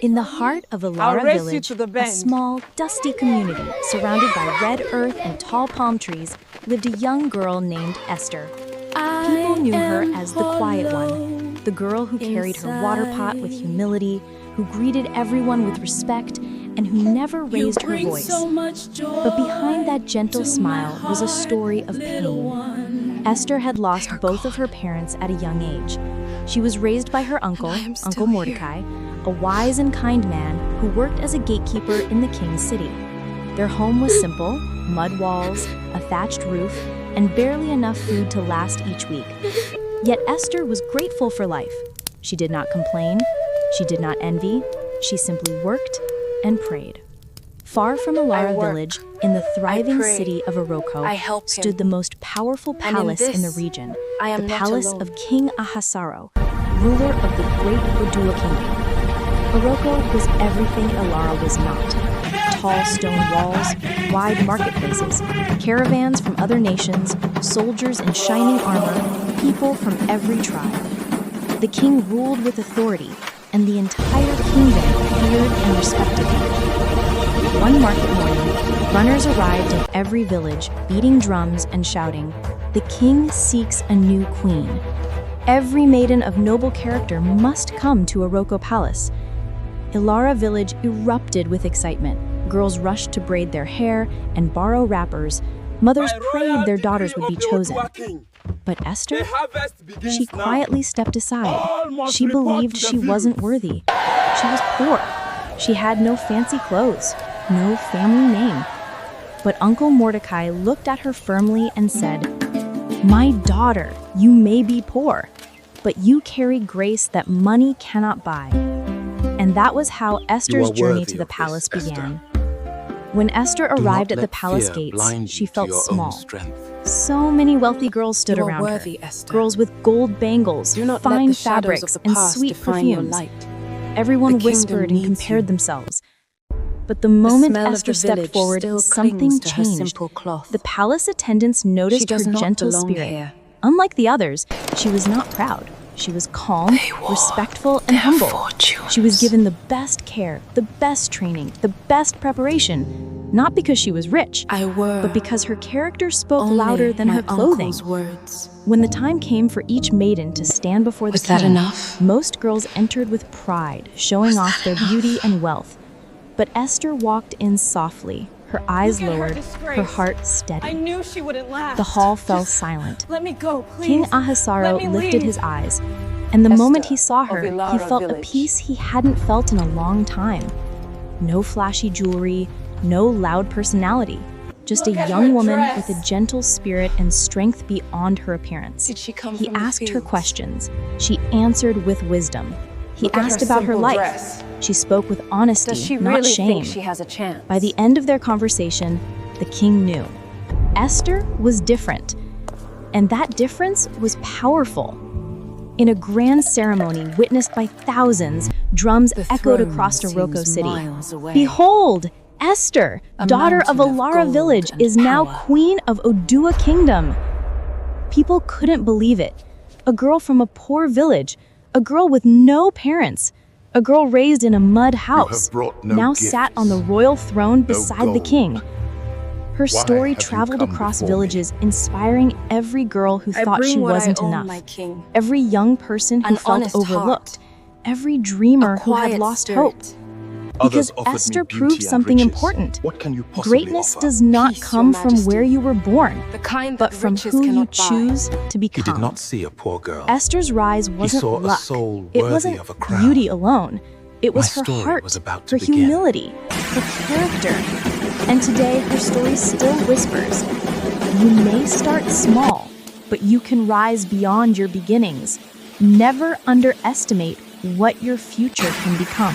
In the heart of Ilara village, a small, dusty community surrounded by red earth and tall palm trees, lived a young girl named Esther. People knew her as the quiet one, the girl who carried her water pot with humility, who greeted everyone with respect, and who never raised her voice. But behind that gentle smile was a story of pain. Esther had lost both of her parents at a young age. She was raised by her uncle, Uncle Mordecai, a wise and kind man who worked as a gatekeeper in the king's city. Their home was simple, mud walls, a thatched roof, and barely enough food to last each week. Yet Esther was grateful for life. She did not complain, she did not envy, she simply worked and prayed. Far from Ilara village, in the thriving city of Aroko, stood the most powerful palace in the region, the palace of King Ahasuero, ruler of the great Oduwa Kingdom. Aroko was everything Ilara was not. Tall stone walls, wide marketplaces, caravans from other nations, soldiers in shining armor, people from every tribe. The king ruled with authority, and the entire kingdom feared and respected him. One market morning, runners arrived in every village, beating drums and shouting, "The king seeks a new queen." Every maiden of noble character must come to Aroko Palace. Ilara village erupted with excitement. Girls rushed to braid their hair and borrow wrappers. Mothers prayed their daughters would be chosen. But Esther? She quietly stepped aside. She believed she wasn't worthy. She was poor. She had no fancy clothes, no family name. But Uncle Mordecai looked at her firmly and said, "My daughter, you may be poor, but you carry grace that money cannot buy." And that was how Esther's journey to the palace began. When Esther arrived at the palace gates, she felt small. So many wealthy girls stood around her. Girls with gold bangles, fine fabrics, and sweet perfumes. Everyone whispered and compared themselves. But the moment Esther stepped forward, something changed. The palace attendants noticed her gentle spirit. Unlike the others, she was not proud. She was calm, respectful, and humble. She was given the best care, the best training, the best preparation, not because she was rich, but because her character spoke louder than her clothing. When the time came for each maiden to stand before the king, most girls entered with pride, showing off their beauty and wealth. But Esther walked in softly, her eyes lowered, her heart steady. I knew she wouldn't last. The hall fell silent. Let me go, please. King Ahasuero lifted his eyes, and the moment he saw her, he felt a peace he hadn't felt in a long time. No flashy jewelry, no loud personality, just a young woman with a gentle spirit and strength beyond her appearance. He asked her questions. She answered with wisdom. He asked about her life. She spoke with honesty, not shame. By the end of their conversation, the king knew. Esther was different, and that difference was powerful. In a grand ceremony witnessed by thousands, drums echoed across Aroko City. Behold, Esther, daughter of Ilara village, is now queen of Oduwa Kingdom. People couldn't believe it. A girl from a poor village, a girl with no parents, a girl raised in a mud house, now sat on the royal throne beside the king. Her story traveled across villages, inspiring every girl who thought she wasn't enough, every young person who felt overlooked, every dreamer who had lost hope. Because Esther proved something important. Greatness does not come from where you were born, but from who you choose to become. He did not see a poor girl. Esther's rise wasn't luck. It wasn't beauty alone. It was her heart, her humility, her character. And today, her story still whispers, you may start small, but you can rise beyond your beginnings. Never underestimate what your future can become.